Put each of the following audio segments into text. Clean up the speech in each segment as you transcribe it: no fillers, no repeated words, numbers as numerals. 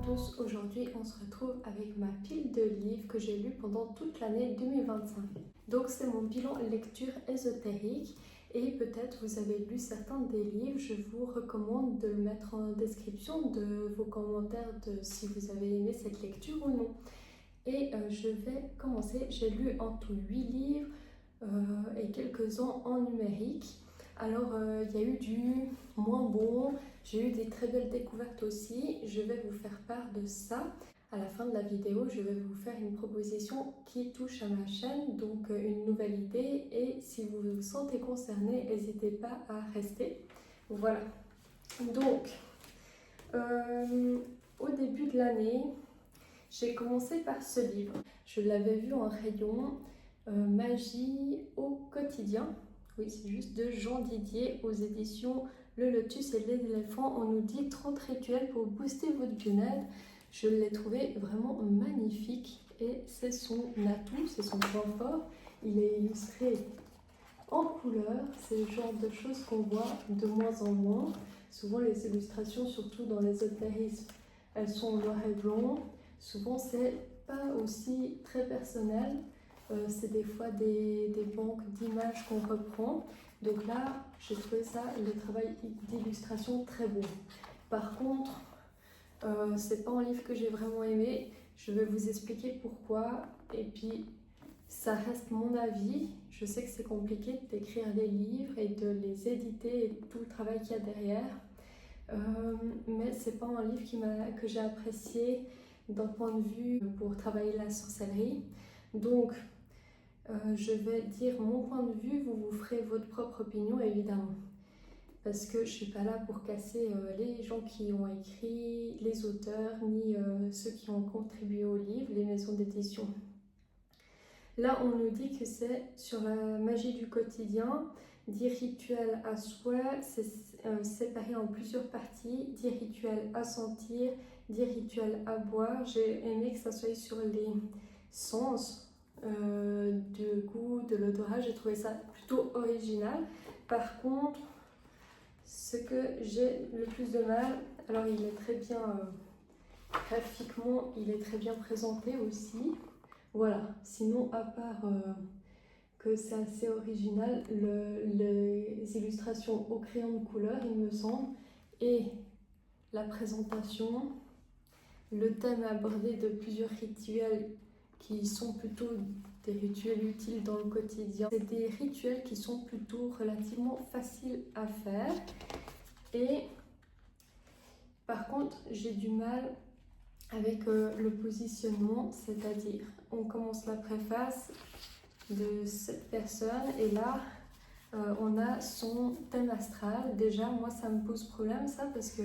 tous, aujourd'hui on se retrouve avec ma pile de livres que j'ai lus pendant toute l'année 2025. Donc c'est mon bilan lecture ésotérique et peut-être vous avez lu certains des livres, je vous recommande de le mettre en description de vos commentaires de si vous avez aimé cette lecture ou non. Et je vais commencer, j'ai lu en tout 8 livres et quelques-uns en numérique. Alors il y a eu du moins bon, j'ai eu des très belles découvertes aussi, je vais vous faire part de ça. À la fin de la vidéo, je vais vous faire une proposition qui touche à ma chaîne, donc une nouvelle idée, et si vous vous sentez concerné, n'hésitez pas à rester. Voilà. Donc, au début de l'année, j'ai commencé par ce livre. Je l'avais vu en rayon Magie au quotidien. Oui, c'est juste de Jean Didier aux éditions Le Lotus et l'éléphant. On nous dit 30 rituels pour booster votre bien-être. Je l'ai trouvé vraiment magnifique et c'est son atout, c'est son point fort. Il est illustré en couleur, c'est le genre de choses qu'on voit de moins en moins. Souvent les illustrations, surtout dans l'ésotérisme, elles sont en noir et blanc. Souvent c'est pas aussi très personnel. C'est des fois des banques d'images qu'on reprend. Donc là, j'ai trouvé ça, le travail d'illustration très beau. Par contre, c'est pas un livre que j'ai vraiment aimé. Je vais vous expliquer pourquoi. Et puis, ça reste mon avis. Je sais que c'est compliqué d'écrire des livres et de les éditer et tout le travail qu'il y a derrière. Mais c'est pas un livre que j'ai apprécié d'un point de vue pour travailler la sorcellerie. Donc, je vais dire mon point de vue, vous ferez votre propre opinion évidemment. Parce que je ne suis pas là pour casser les gens qui ont écrit, les auteurs, ni ceux qui ont contribué au livre, les maisons d'édition. Là, on nous dit que c'est sur la magie du quotidien, 10 rituels à soi, c'est séparé en plusieurs parties, 10 rituels à sentir, 10 rituels à boire. J'ai aimé que ça soit sur les sens, de goût, de l'odorat. J'ai trouvé ça plutôt original. Par contre, ce que j'ai le plus de mal, alors il est très bien graphiquement, il est très bien présenté aussi. Voilà, sinon à part que c'est assez original, les illustrations au crayon de couleur, il me semble, et la présentation, le thème abordé de plusieurs rituels qui sont plutôt des rituels utiles dans le quotidien. C'est des rituels qui sont plutôt relativement faciles à faire. Et par contre, j'ai du mal avec le positionnement, c'est-à-dire on commence la préface de cette personne et là on a son thème astral. Déjà moi ça me pose problème ça parce que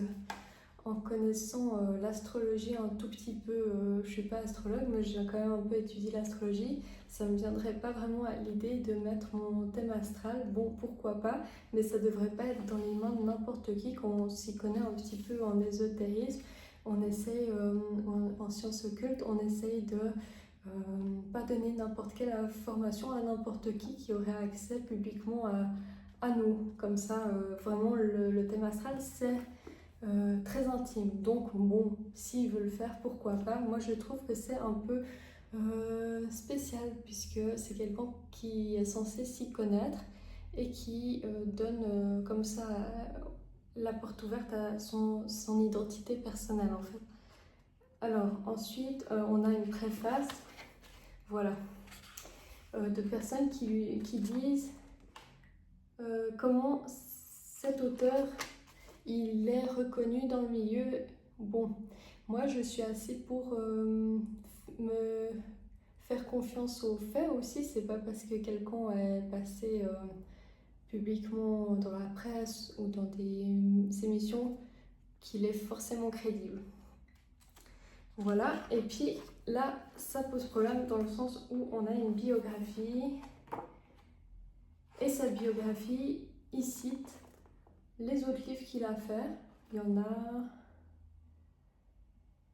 en connaissant l'astrologie un tout petit peu, je suis pas astrologue mais j'ai quand même un peu étudié l'astrologie, ça me viendrait pas vraiment à l'idée de mettre mon thème astral. Bon, pourquoi pas, mais ça devrait pas être dans les mains de n'importe qui. Quand on s'y connaît un petit peu en ésotérisme, on essaye, en sciences occultes, on essaye de pas donner n'importe quelle information à n'importe qui aurait accès publiquement à nous. Comme ça, vraiment, le thème astral, c'est très intime. Donc, bon, s'il veut le faire, pourquoi pas. Moi, je trouve que c'est un peu spécial, puisque c'est quelqu'un qui est censé s'y connaître et qui donne comme ça la porte ouverte à son identité personnelle, en fait. Alors, ensuite, on a une préface, voilà, de personnes qui disent comment cet auteur il est reconnu dans le milieu. Bon, moi je suis assez pour me faire confiance aux faits aussi. C'est pas parce que quelqu'un est passé publiquement dans la presse ou dans des émissions qu'il est forcément crédible. Voilà, et puis là ça pose problème dans le sens où on a une biographie et cette biographie il cite les autres livres qu'il a fait. Il y en a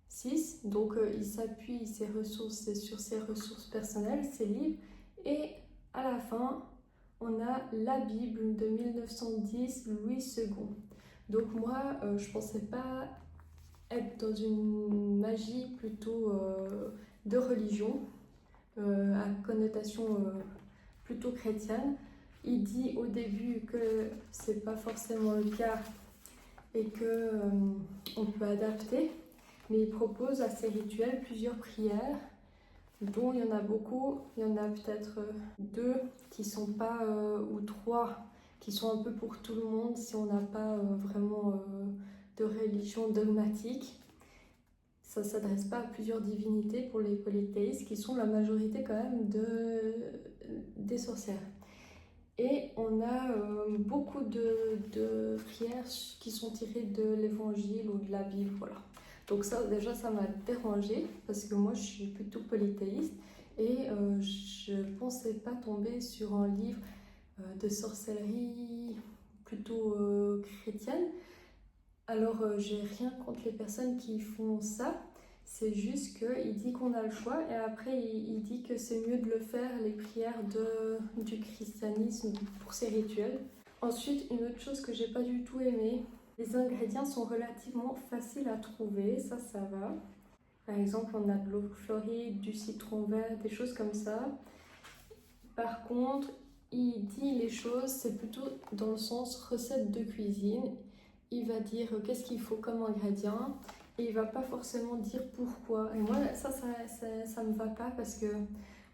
6, donc il s'appuie sur ses ressources personnelles, ses livres, et à la fin on a la Bible de 1910, Louis II. Donc moi je pensais pas être dans une magie plutôt de religion, à connotation plutôt chrétienne. Il dit au début que c'est pas forcément le cas et que on peut adapter, mais il propose à ces rituels plusieurs prières, dont il y en a beaucoup. Il y en a peut-être deux qui sont pas, ou trois, qui sont un peu pour tout le monde si on n'a pas vraiment de religion dogmatique. Ça ne s'adresse pas à plusieurs divinités pour les polythéistes, qui sont la majorité quand même des sorcières. Et on a beaucoup de prières qui sont tirées de l'évangile ou de la Bible, voilà. Donc ça, déjà, ça m'a dérangée, parce que moi, je suis plutôt polythéiste, et je ne pensais pas tomber sur un livre de sorcellerie plutôt chrétienne. Alors, j'ai rien contre les personnes qui font ça, c'est juste qu'il dit qu'on a le choix, et après il dit que c'est mieux de le faire, les prières du christianisme, pour ces rituels. Ensuite, une autre chose que j'ai pas du tout aimé, les ingrédients sont relativement faciles à trouver, ça va. Par exemple, on a de l'eau floride, du citron vert, des choses comme ça. Par contre, il dit les choses, c'est plutôt dans le sens recette de cuisine. Il va dire qu'est-ce qu'il faut comme ingrédient et il va pas forcément dire pourquoi. Et moi, ça me va pas, parce que,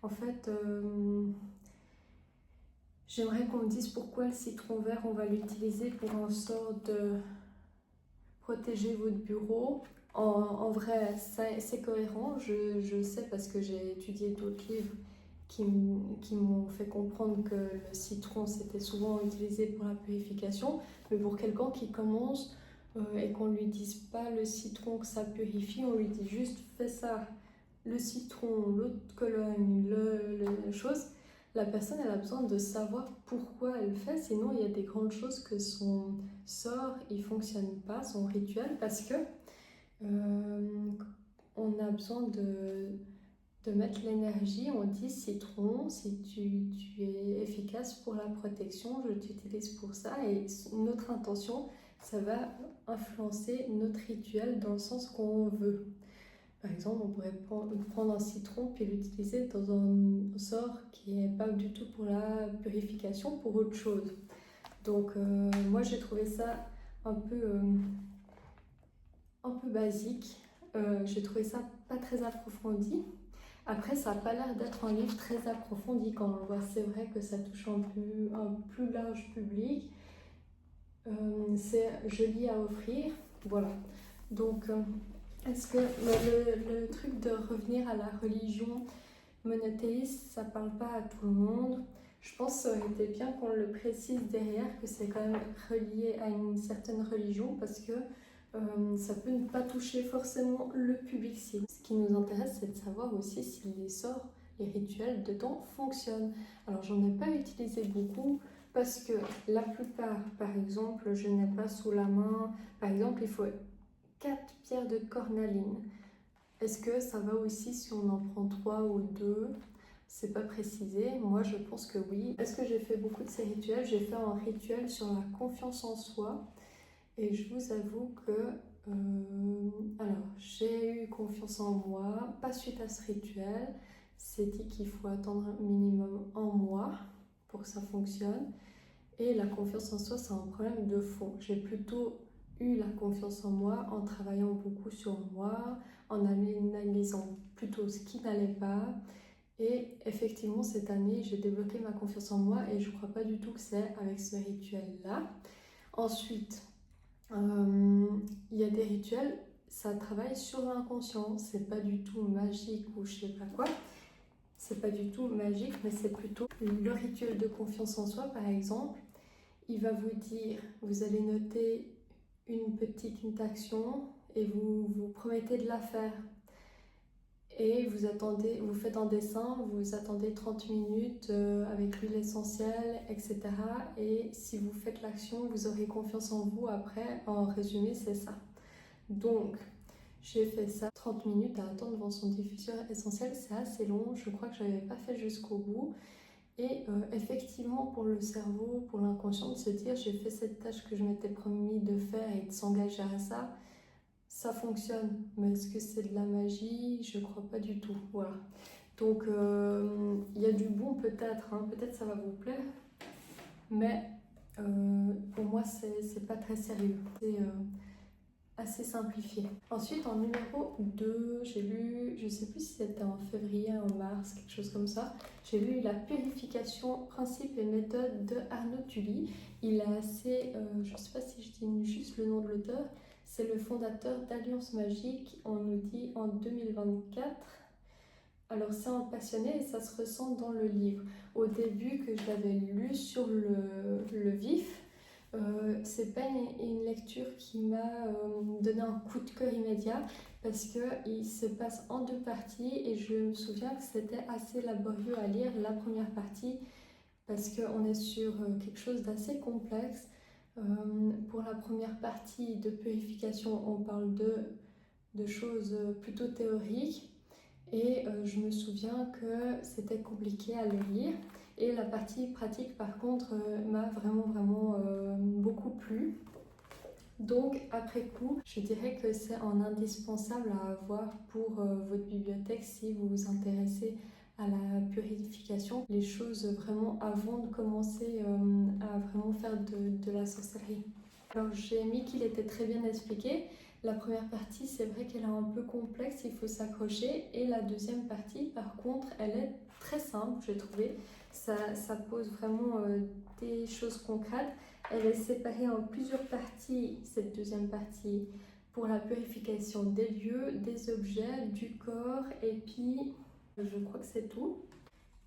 en fait, j'aimerais qu'on me dise pourquoi le citron vert, on va l'utiliser pour un sort de protéger votre bureau. En vrai, c'est cohérent, je sais, parce que j'ai étudié d'autres livres qui m'ont fait comprendre que le citron c'était souvent utilisé pour la purification, mais pour quelqu'un qui commence et qu'on lui dise pas le citron que ça purifie, on lui dit juste fais ça, le citron, l'eau de Cologne, le chose, la personne elle a besoin de savoir pourquoi elle fait, sinon il y a des grandes choses que son sort il fonctionne pas, son rituel, parce que on a besoin de mettre l'énergie. On dit citron, si tu es efficace pour la protection, je t'utilise pour ça, et notre intention, ça va influencer notre rituel dans le sens qu'on veut. Par exemple, on pourrait prendre un citron puis l'utiliser dans un sort qui n'est pas du tout pour la purification, pour autre chose. Donc moi j'ai trouvé ça un peu basique, j'ai trouvé ça pas très approfondi. Après, ça n'a pas l'air d'être un livre très approfondi quand on le voit. C'est vrai que ça touche un plus large public. C'est joli à offrir. Voilà. Donc, est-ce que le truc de revenir à la religion monothéiste, ça ne parle pas à tout le monde? Je pense que ça aurait été bien qu'on le précise derrière, que c'est quand même relié à une certaine religion, parce que ça peut ne pas toucher forcément le public cible. Ce qui nous intéresse, c'est de savoir aussi si les sorts, les rituels dedans fonctionnent. Alors j'en ai pas utilisé beaucoup, parce que la plupart, par exemple, je n'ai pas sous la main, par exemple il faut 4 pierres de cornaline. Est-ce que ça va aussi si on en prend 3 ou 2? C'est pas précisé, moi je pense que oui. Est-ce que j'ai fait beaucoup de ces rituels? J'ai fait un rituel sur la confiance en soi. Et je vous avoue que alors j'ai eu confiance en moi, pas suite à ce rituel. C'est dit qu'il faut attendre un minimum un mois pour que ça fonctionne. Et la confiance en soi, c'est un problème de fond. J'ai plutôt eu la confiance en moi en travaillant beaucoup sur moi, en analysant plutôt ce qui n'allait pas. Et effectivement, cette année, j'ai débloqué ma confiance en moi, et je ne crois pas du tout que c'est avec ce rituel-là. Ensuite, il y a des rituels, ça travaille sur l'inconscient, c'est pas du tout magique ou je sais pas quoi, c'est pas du tout magique, mais c'est plutôt le rituel de confiance en soi. Par exemple, il va vous dire, vous allez noter une petite action et vous promettez de la faire, et vous faites un dessin, vous attendez 30 minutes avec l'huile essentielle, etc. Et si vous faites l'action, vous aurez confiance en vous après. En résumé, c'est ça. Donc, j'ai fait ça, 30 minutes à attendre devant son diffuseur essentiel, c'est assez long. Je crois que je n'avais pas fait jusqu'au bout. Et effectivement, pour le cerveau, pour l'inconscient, de se dire j'ai fait cette tâche que je m'étais promis de faire et de s'engager à ça, ça fonctionne. Mais est-ce que c'est de la magie? Je crois pas du tout. Voilà. Donc il y a du bon peut-être, hein. Peut-être ça va vous plaire. Mais pour moi, c'est pas très sérieux. C'est assez simplifié. Ensuite, en numéro 2, j'ai lu, je sais plus si c'était en février, en mars, quelque chose comme ça, j'ai lu La purification, principes et méthodes de Arnaud Tully. Il est assez, je sais pas si je dis juste le nom de l'auteur, c'est le fondateur d'Alliance Magique, on nous dit en 2024. Alors c'est un passionné et ça se ressent dans le livre. Au début que je l'avais lu sur le vif, c'est pas une lecture qui m'a donné un coup de cœur immédiat parce qu'il se passe en 2 parties et je me souviens que c'était assez laborieux à lire la première partie parce qu'on est sur quelque chose d'assez complexe. Pour la première partie de purification, on parle de choses plutôt théoriques. Et je me souviens que c'était compliqué à le lire. Et la partie pratique, par contre, m'a vraiment beaucoup plu. Donc, après coup, je dirais que c'est un indispensable à avoir pour votre bibliothèque si vous vous intéressez à la purification. Les choses vraiment avant de commencer à vraiment faire de la sorcellerie. Alors, j'ai mis qu'il était très bien expliqué. La première partie, c'est vrai qu'elle est un peu complexe, il faut s'accrocher. Et la deuxième partie, par contre, elle est très simple, j'ai trouvé. Ça pose vraiment des choses concrètes. Elle est séparée en plusieurs parties, cette deuxième partie, pour la purification des lieux, des objets, du corps, et puis je crois que c'est tout.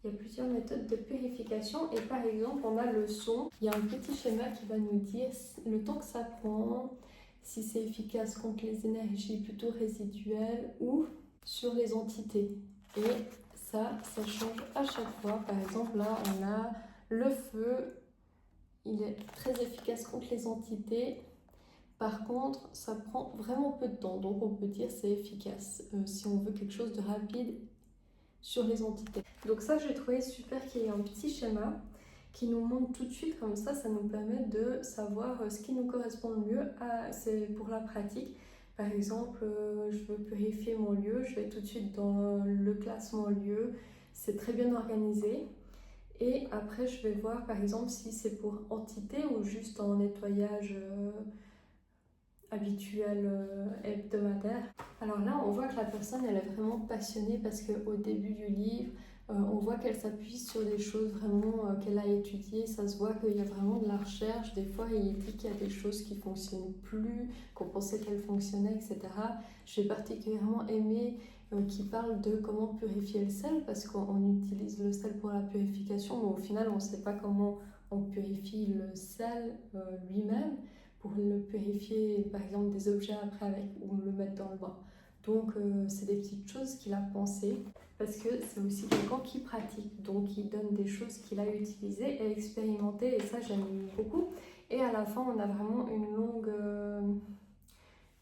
Il y a plusieurs méthodes de purification et par exemple on a le son. Il y a un petit schéma qui va nous dire le temps que ça prend, si c'est efficace contre les énergies plutôt résiduelles ou sur les entités. Et ça change à chaque fois. Par exemple là on a le feu, il est très efficace contre les entités. Par contre, ça prend vraiment peu de temps, donc on peut dire c'est efficace si on veut quelque chose de rapide sur les entités. Donc ça, j'ai trouvé super qu'il y ait un petit schéma qui nous montre tout de suite, comme ça nous permet de savoir ce qui nous correspond le mieux. C'est pour la pratique. Par exemple, je veux purifier mon lieu, je vais tout de suite dans le classement lieu, c'est très bien organisé. Et après, je vais voir par exemple si c'est pour entité ou juste en nettoyage habituel hebdomadaire. Alors là, on voit que la personne, elle est vraiment passionnée parce qu'au début du livre, on voit qu'elle s'appuie sur des choses vraiment qu'elle a étudiées. Ça se voit qu'il y a vraiment de la recherche. Des fois, il dit qu'il y a des choses qui ne fonctionnent plus, qu'on pensait qu'elles fonctionnaient, etc. J'ai particulièrement aimé qu'il parle de comment purifier le sel parce qu'on utilise le sel pour la purification, mais au final, on ne sait pas comment on purifie le sel lui-même pour le purifier, par exemple, des objets après avec ou le mettre dans le bain. Donc, c'est des petites choses qu'il a pensées parce que c'est aussi quelqu'un qui pratique. Donc, il donne des choses qu'il a utilisées et expérimentées et ça, j'aime beaucoup. Et à la fin, on a vraiment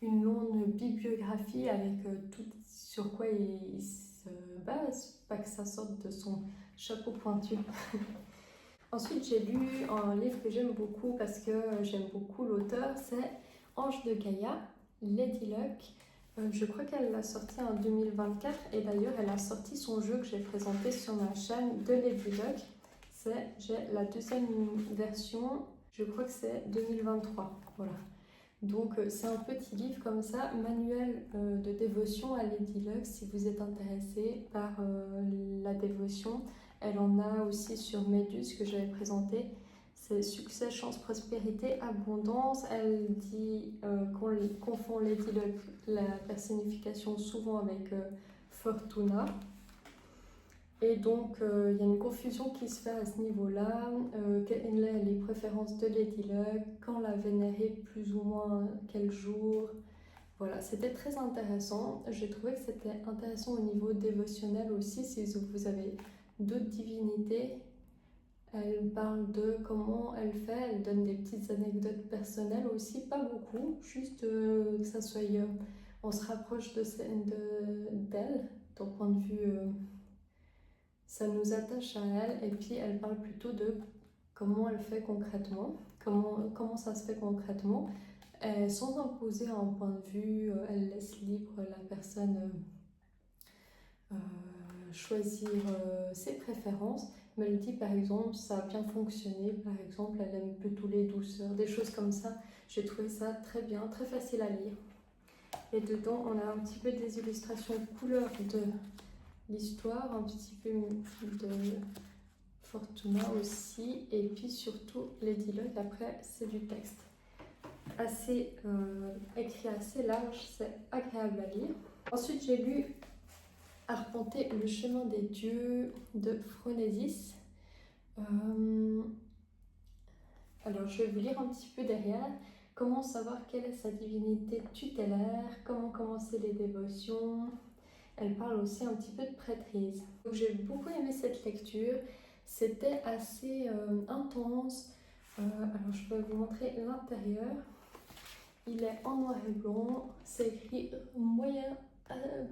une longue bibliographie avec tout sur quoi il se base, pas que ça sorte de son chapeau pointu. Ensuite, j'ai lu un livre que j'aime beaucoup parce que j'aime beaucoup l'auteur, c'est Ange de Gaïa, Lady Luck. Je crois qu'elle l'a sorti en 2024 et d'ailleurs elle a sorti son jeu que j'ai présenté sur ma chaîne de Lady Luck. J'ai la deuxième version, je crois que c'est 2023. Voilà. Donc c'est un petit livre comme ça, manuel de dévotion à Lady Luck si vous êtes intéressé par la dévotion. Elle en a aussi sur Méduse que j'avais présenté. C'est succès, chance, prospérité, abondance. Elle dit qu'on confond Lady Luck, la personnification, souvent avec Fortuna. Et donc, il y a une confusion qui se fait à ce niveau-là. Quelles sont les préférences de Lady Luck, quand la vénérer, plus ou moins, quel jour. Voilà, c'était très intéressant. J'ai trouvé que c'était intéressant au niveau dévotionnel aussi, si vous avez d'autres divinités. Elle parle de comment elle fait, elle donne des petites anecdotes personnelles aussi, pas beaucoup, juste que ça soit, on se rapproche d'elle, d'un point de vue, ça nous attache à elle, et puis elle parle plutôt de comment elle fait concrètement, comment ça se fait concrètement. sans imposer un point de vue, elle laisse libre la personne choisir ses préférences. Mais elle dit par exemple ça a bien fonctionné, par exemple elle aime plutôt les douceurs, des choses comme ça. J'ai trouvé ça très bien, très facile à lire. Et dedans on a un petit peu des illustrations couleurs de l'histoire, un petit peu de Fortuna aussi, et puis surtout les dialogues. Après c'est du texte assez écrit assez large, c'est agréable à lire. Ensuite j'ai lu Arpenter le chemin des dieux de Phronésis. Alors je vais vous lire un petit peu derrière. Comment savoir quelle est sa divinité tutélaire, comment commencer les dévotions. Elle parle aussi un petit peu de prêtrise. Donc j'ai beaucoup aimé cette lecture. C'était assez intense. Alors je vais vous montrer l'intérieur. Il est en noir et blanc. C'est écrit moyen,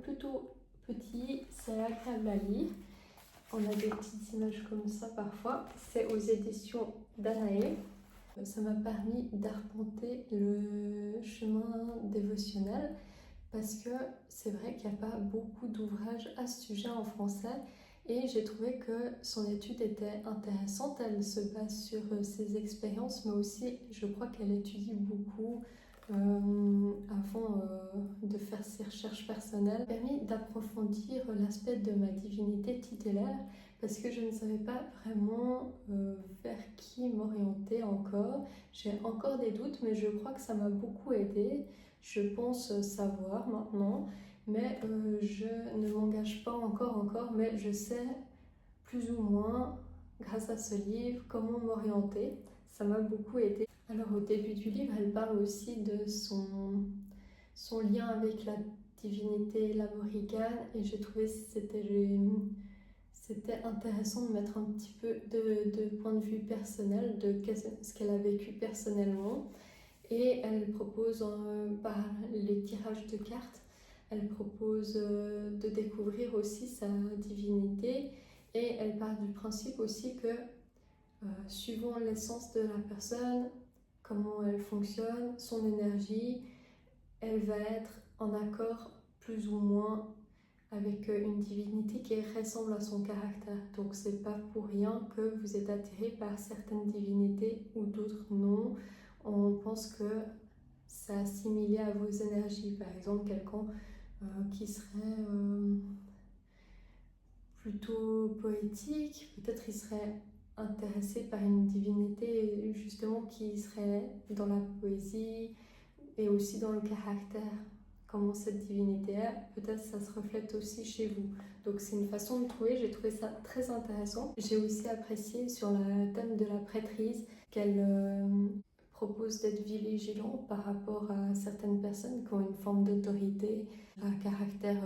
plutôt petit. C'est agréable à lire. On a des petites images comme ça parfois. C'est aux éditions Danae. Ça m'a permis d'arpenter le chemin dévotionnel parce que c'est vrai qu'il n'y a pas beaucoup d'ouvrages à ce sujet en français et j'ai trouvé que son étude était intéressante. Elle se base sur ses expériences, mais aussi je crois qu'elle étudie beaucoup avant de faire ses recherches personnelles. Ça m'a permis d'approfondir l'aspect de ma divinité tutélaire parce que je ne savais pas vraiment vers qui m'orienter encore. J'ai encore des doutes, mais je crois que ça m'a beaucoup aidé. Je pense savoir maintenant, mais je ne m'engage pas encore, mais je sais plus ou moins, grâce à ce livre, comment m'orienter. Ça m'a beaucoup aidé. Alors au début du livre, elle parle aussi de son lien avec la divinité Lamorigane et j'ai trouvé que c'était intéressant de mettre un petit peu de point de vue personnel, de ce qu'elle a vécu personnellement. Et elle propose par les tirages de cartes, elle propose de découvrir aussi sa divinité et elle part du principe aussi que suivant l'essence de la personne, comment elle fonctionne, son énergie, elle va être en accord plus ou moins avec une divinité qui ressemble à son caractère. Donc c'est pas pour rien que vous êtes attiré par certaines divinités ou d'autres non. On pense que c'est assimilé à vos énergies. Par exemple, quelqu'un qui serait plutôt poétique, peut-être il serait intéressé par une divinité justement qui serait dans la poésie et aussi dans le caractère. Comment cette divinité est, peut-être ça se reflète aussi chez vous. Donc c'est une façon de trouver, j'ai trouvé ça très intéressant. J'ai aussi apprécié sur le thème de la prêtrise qu'elle propose d'être vigilant par rapport à certaines personnes qui ont une forme d'autorité, un caractère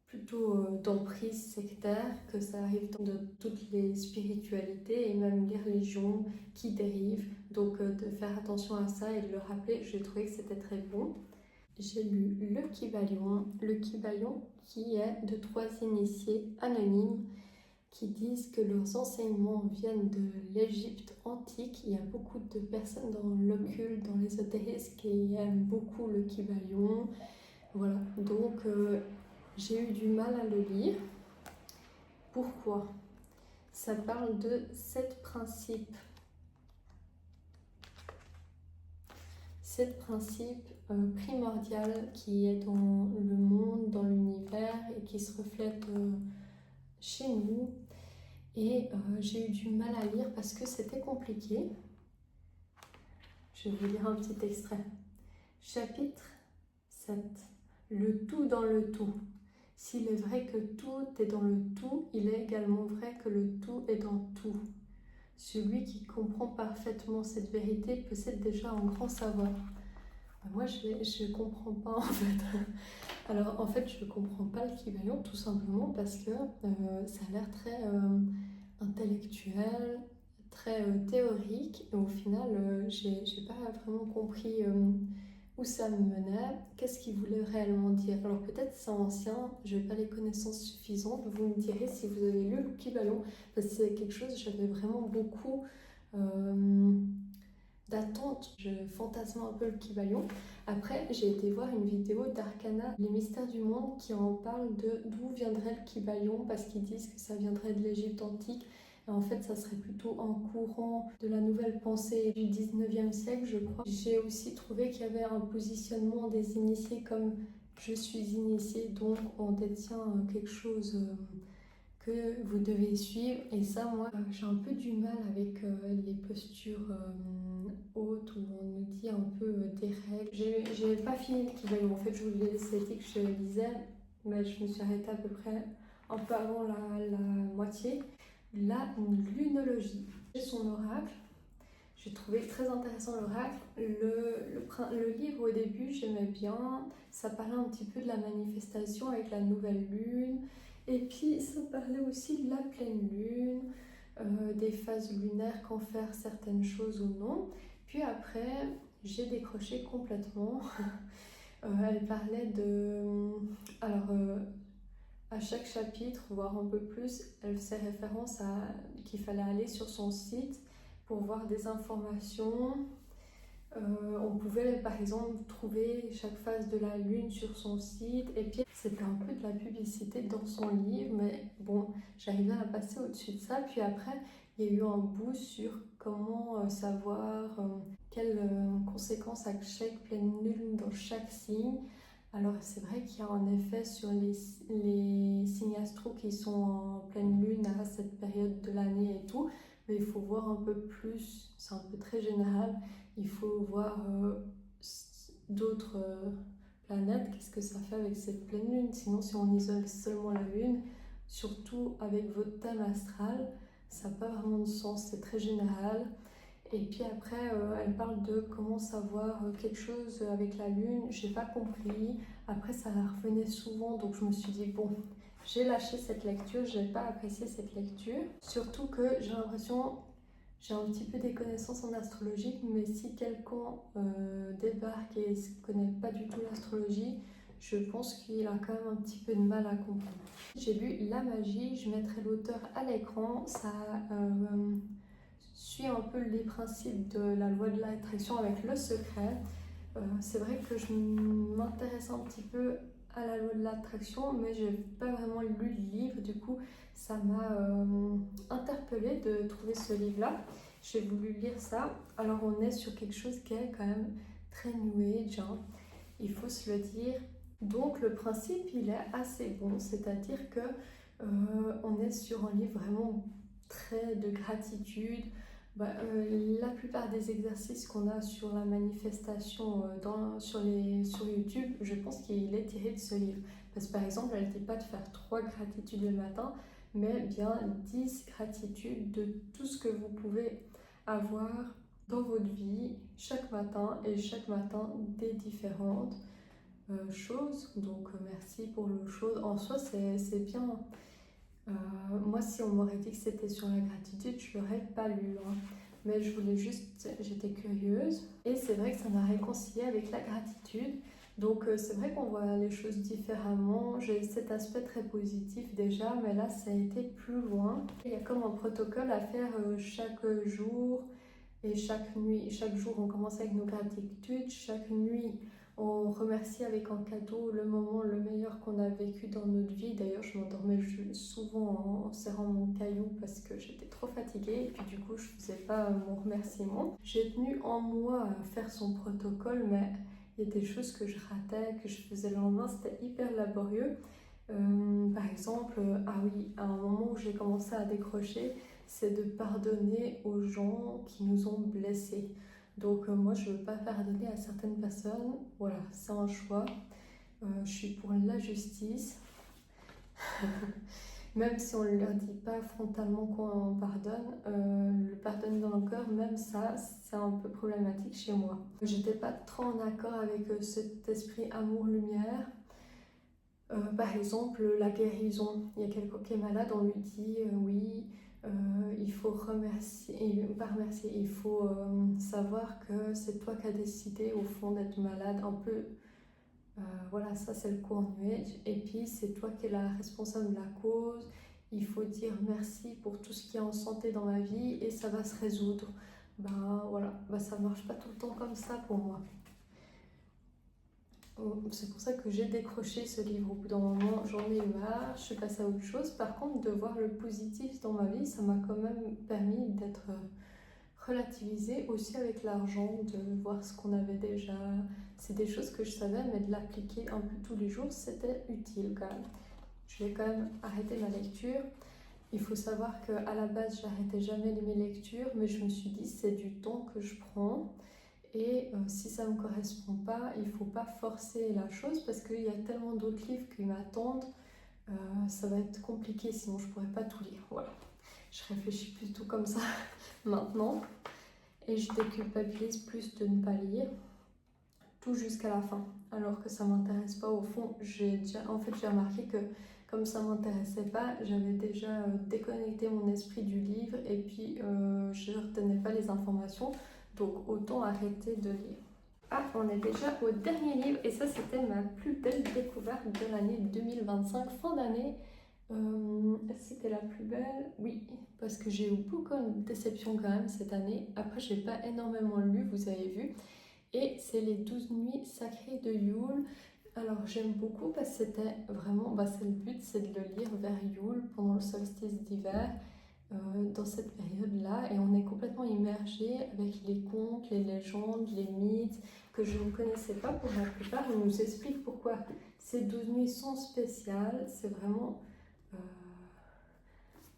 plutôt d'emprise sectaire, que ça arrive dans toutes les spiritualités et même les religions qui dérivent. Donc de faire attention à ça et de le rappeler, j'ai trouvé que c'était très bon. J'ai lu Le Kybalion qui est de 3 initiés anonymes qui disent que leurs enseignements viennent de l'Égypte antique. Il y a beaucoup de personnes dans l'occulte, dans l'ésotérisme qui aiment beaucoup le Kybalion. Voilà, donc j'ai eu du mal à le lire. Pourquoi ? Ça parle de 7 principes. 7 principes primordial qui est dans le monde, dans l'univers et qui se reflète chez nous. Et j'ai eu du mal à lire parce que c'était compliqué. Je vais vous lire un petit extrait. Chapitre 7. Le tout dans le tout. S'il est vrai que tout est dans le tout, il est également vrai que le tout est dans tout. Celui qui comprend parfaitement cette vérité possède déjà un grand savoir. Moi, je comprends pas en fait. Alors, en fait, je comprends pas le Kybalion tout simplement parce que ça a l'air très intellectuel, très théorique. Et au final, j'ai pas vraiment compris où ça me menait, qu'est-ce qu'il voulait réellement dire. Alors, peut-être c'est ancien, je n'ai pas les connaissances suffisantes. Vous me direz si vous avez lu le Kybalion parce que c'est quelque chose, j'avais vraiment beaucoup d'attente. Je fantasme un peu le Kybalion. Après, j'ai été voir une vidéo d'Arcana, les mystères du monde, qui en parle de d'où viendrait le Kybalion, parce qu'ils disent que ça viendrait de l'Égypte antique. Et en fait, ça serait plutôt un courant de la nouvelle pensée du 19e siècle, je crois. J'ai aussi trouvé qu'il y avait un positionnement des initiés comme je suis initié, donc on détient quelque chose que vous devez suivre. Et ça, moi, j'ai un peu du mal avec les postures hautes où on nous dit un peu des règles. J'ai pas fini le Kybalion. En fait, je voulais laisser que je lisais, mais je me suis arrêtée à peu près un peu avant la moitié. La lunologie, c'est son oracle. J'ai trouvé très intéressant l'oracle. Le livre au début, j'aimais bien. Ça parlait un petit peu de la manifestation avec la nouvelle lune. Et puis, ça parlait aussi de la pleine lune, des phases lunaires, quand faire certaines choses ou non. Puis après, j'ai décroché complètement. Elle parlait de... Alors, à chaque chapitre, voire un peu plus, elle faisait référence à qu'il fallait aller sur son site pour voir des informations. On pouvait par exemple trouver chaque phase de la lune sur son site, et puis c'était un peu de la publicité dans son livre, mais bon, j'arrivais à passer au-dessus de ça. Puis après, il y a eu un bout sur comment savoir quelles conséquences a chaque pleine lune dans chaque signe. Alors c'est vrai qu'il y a un effet sur les signes astro qui sont en pleine lune à cette période de l'année et tout, mais il faut voir un peu plus, c'est un peu très général, il faut voir d'autres planètes, qu'est-ce que ça fait avec cette pleine lune. Sinon, si on isole seulement la lune, surtout avec votre thème astral, ça n'a pas vraiment de sens, c'est très général. Et puis après, elle parle de comment savoir quelque chose avec la lune. J'ai pas compris. Après, ça revenait souvent, donc je me suis dit bon, j'ai lâché cette lecture. J'ai pas apprécié cette lecture. Surtout que j'ai l'impression, j'ai un petit peu des connaissances en astrologie, mais si quelqu'un débarque et ne connaît pas du tout l'astrologie, je pense qu'il a quand même un petit peu de mal à comprendre. J'ai lu La Magie. Je mettrai l'auteur à l'écran. Ça suit un peu les principes de la loi de l'attraction avec le secret. C'est vrai que je m'intéresse un petit peu à la loi de l'attraction, mais je n'ai pas vraiment lu le livre. Du coup, ça m'a interpellée de trouver ce livre-là. J'ai voulu lire ça. Alors, on est sur quelque chose qui est quand même très new age, hein. Il faut se le dire. Donc, le principe, il est assez bon. C'est-à-dire que on est sur un livre vraiment très de gratitude. La plupart des exercices qu'on a sur la manifestation sur YouTube, je pense qu'il est tiré de ce livre. Parce que par exemple, elle ne dit pas de faire 3 gratitudes le matin, mais bien 10 gratitudes de tout ce que vous pouvez avoir dans votre vie chaque matin, et chaque matin des différentes choses. Donc merci pour le chose. En soi, c'est bien. Moi, si on m'aurait dit que c'était sur la gratitude, je l'aurais pas lu, hein. Mais je voulais juste, j'étais curieuse. Et c'est vrai que ça m'a réconciliée avec la gratitude. Donc c'est vrai qu'on voit les choses différemment. J'ai cet aspect très positif déjà, mais là, ça a été plus loin. Il y a comme un protocole à faire chaque jour et chaque nuit. Chaque jour, on commence avec nos gratitudes. Chaque nuit, on remercie avec un cadeau le moment le meilleur qu'on a vécu dans notre vie. D'ailleurs, je m'endormais souvent en serrant mon caillou parce que j'étais trop fatiguée. Et puis du coup, je faisais pas mon remerciement. J'ai tenu en moi à faire son protocole, mais il y a des choses que je ratais, que je faisais le lendemain. C'était hyper laborieux. Par exemple, ah oui, à un moment où j'ai commencé à décrocher, c'est de pardonner aux gens qui nous ont blessés. Donc moi, je ne veux pas pardonner à certaines personnes. Voilà, c'est un choix. Je suis pour la justice. Même si on ne leur dit pas frontalement qu'on pardonne, le pardonner dans le cœur, même ça, c'est un peu problématique chez moi. J'étais pas trop en accord avec cet esprit amour-lumière. Par exemple, la guérison. Il y a quelqu'un qui est malade, on lui dit oui, il faut remercier, pas remercier, il faut savoir que c'est toi qui as décidé au fond d'être malade. Un peu, voilà, ça c'est le cours New Age. Et puis c'est toi qui es la responsable de la cause. Il faut dire merci pour tout ce qui est en santé dans ma vie et ça va se résoudre. ben voilà, ben, ça marche pas tout le temps comme ça pour moi. C'est pour ça que j'ai décroché ce livre au bout d'un moment, j'en ai eu marre, je suis passée à autre chose. Par contre, de voir le positif dans ma vie, ça m'a quand même permis d'être relativisée aussi avec l'argent, de voir ce qu'on avait déjà. C'est des choses que je savais, mais de l'appliquer un peu tous les jours, c'était utile quand même. Je vais quand même arrêter ma lecture. Il faut savoir qu'à la base, j'arrêtais jamais mes lectures, mais je me suis dit, c'est du temps que je prends. Et si ça ne me correspond pas, il ne faut pas forcer la chose parce qu'il y a tellement d'autres livres qui m'attendent. Ça va être compliqué, sinon je ne pourrais pas tout lire. Voilà. Je réfléchis plutôt comme ça maintenant. Et je déculpabilise plus de ne pas lire tout jusqu'à la fin. Alors que ça ne m'intéresse pas au fond. J'ai remarqué que comme ça ne m'intéressait pas, j'avais déjà déconnecté mon esprit du livre et puis je ne retenais pas les informations. Donc autant arrêter de lire. Ah, on est déjà au dernier livre et ça c'était ma plus belle découverte de l'année 2025, fin d'année. C'était la plus belle, oui, parce que j'ai eu beaucoup de déceptions quand même cette année. Après, j'ai pas énormément lu, vous avez vu. Et c'est les 12 nuits sacrées de Yule. Alors j'aime beaucoup parce que c'était vraiment, c'est le but, c'est de le lire vers Yule pendant le solstice d'hiver. Dans cette période-là et on est complètement immergé avec les contes, les légendes, les mythes que je ne connaissais pas pour la plupart. On nous explique pourquoi ces 12 nuits sont spéciales. C'est vraiment...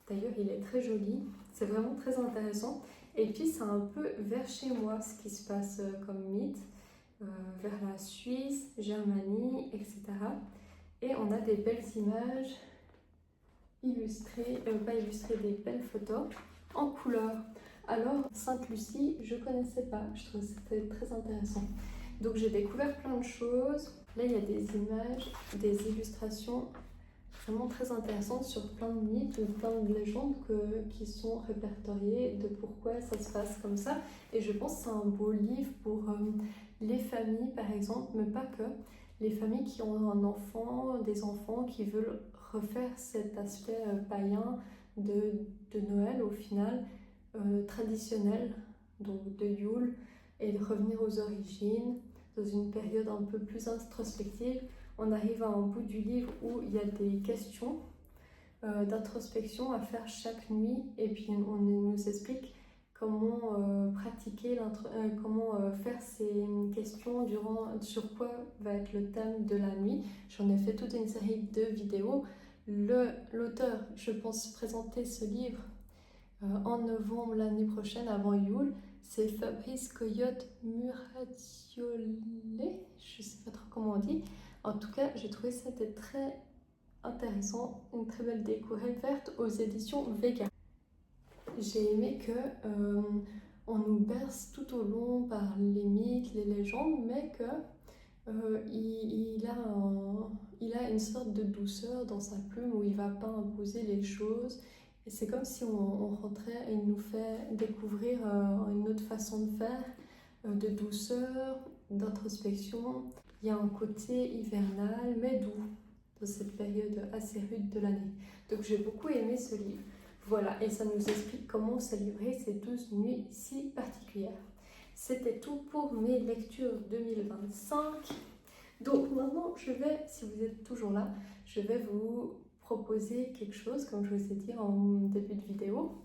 D'ailleurs, il est très joli. C'est vraiment très intéressant. Et puis, c'est un peu vers chez moi ce qui se passe comme mythe. Vers la Suisse, Germanie, etc. Et on a des belles images illustrées, pas illustrées, des belles photos en couleur. Alors, Sainte-Lucie, je connaissais pas, je trouvais que c'était très intéressant. Donc j'ai découvert plein de choses. Là, il y a des images, des illustrations vraiment très intéressantes sur plein de mythes ou plein de légendes qui sont répertoriées de pourquoi ça se passe comme ça. Et je pense que c'est un beau livre pour les familles, par exemple, mais pas que. Les familles qui ont un enfant, des enfants qui veulent refaire cet aspect païen de Noël au final, traditionnel, donc de Yule, et de revenir aux origines, dans une période un peu plus introspective. On arrive à un bout du livre où il y a des questions d'introspection à faire chaque nuit, et puis on nous explique comment pratiquer, comment faire ces questions sur quoi va être le thème de la nuit. J'en ai fait toute une série de vidéos. L'auteur, je pense, présenter ce livre en novembre l'année prochaine, avant Yule. C'est Fabrice Coyote-Muradiollet, je sais pas trop comment on dit. En tout cas, j'ai trouvé ça très intéressant, une très belle découverte aux éditions Vega. J'ai aimé que on nous berce tout au long par les mythes, les légendes, mais que il a une sorte de douceur dans sa plume où il va pas imposer les choses. Et c'est comme si on rentrait et il nous fait découvrir une autre façon de faire, de douceur, d'introspection. Il y a un côté hivernal mais doux dans cette période assez rude de l'année. Donc j'ai beaucoup aimé ce livre. Voilà, et ça nous explique comment célébrer ces 12 nuits si particulières. C'était tout pour mes lectures 2025. Donc maintenant, si vous êtes toujours là, je vais vous proposer quelque chose, comme je vous ai dit en début de vidéo.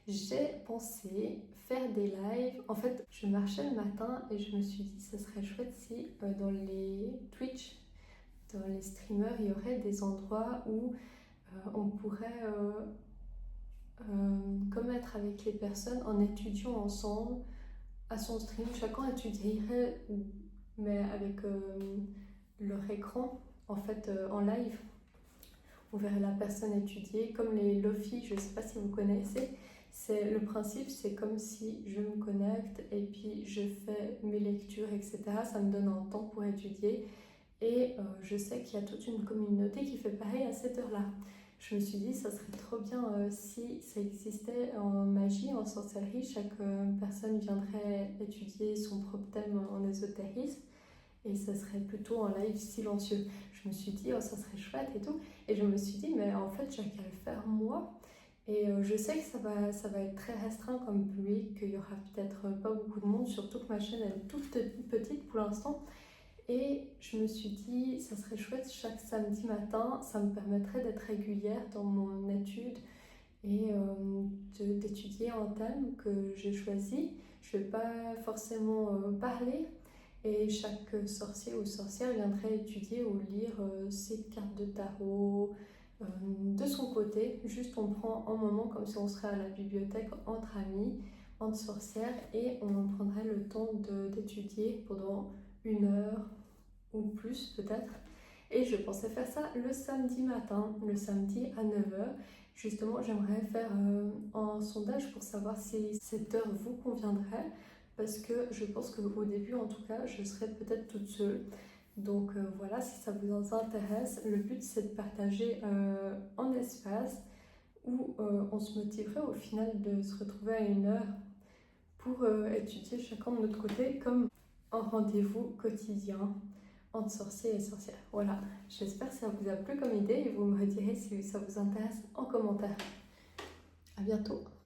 J'ai pensé faire des lives. En fait, je marchais le matin et je me suis dit, ce serait chouette si dans les Twitch, dans les streamers, il y aurait des endroits où on pourrait commettre avec les personnes en étudiant ensemble à son stream. Chacun étudierait, mais avec leur écran, en fait, en live. On verrait la personne étudier, comme les Lofi, je ne sais pas si vous connaissez. Le principe, c'est comme si je me connecte et puis je fais mes lectures, etc. Ça me donne un temps pour étudier. Et je sais qu'il y a toute une communauté qui fait pareil à cette heure-là. Je me suis dit, ça serait trop bien si ça existait en magie, en sorcellerie. Chaque personne viendrait étudier son propre thème en ésotérisme. Et ça serait plutôt en live silencieux. Je me suis dit, oh, ça serait chouette et tout. Et je me suis dit, mais en fait, j'ai qu'à le faire moi. Et je sais que ça va être très restreint comme public, qu'il y aura peut-être pas beaucoup de monde, surtout que ma chaîne elle est toute petite pour l'instant. Et je me suis dit, ça serait chouette chaque samedi matin, ça me permettrait d'être régulière dans mon étude et d'étudier un thème que j'ai choisi. Je ne vais pas forcément parler et chaque sorcier ou sorcière viendrait étudier ou lire ses cartes de tarot de son côté. Juste on prend un moment comme si on serait à la bibliothèque entre amis, entre sorcières et on prendrait le temps d'étudier pendant 1 heure ou plus peut-être. Et je pensais faire ça le samedi matin, le samedi à 9 h. Justement, j'aimerais faire un sondage pour savoir si cette heure vous conviendrait, parce que je pense qu'au début, en tout cas, je serai peut-être toute seule. Donc voilà, si ça vous intéresse, le but c'est de partager un espace où on se motiverait au final de se retrouver à 1 heure pour étudier chacun de notre côté comme un rendez-vous quotidien entre sorciers et sorcières. Voilà, j'espère que ça vous a plu comme idée et vous me redirez si ça vous intéresse en commentaire. À bientôt.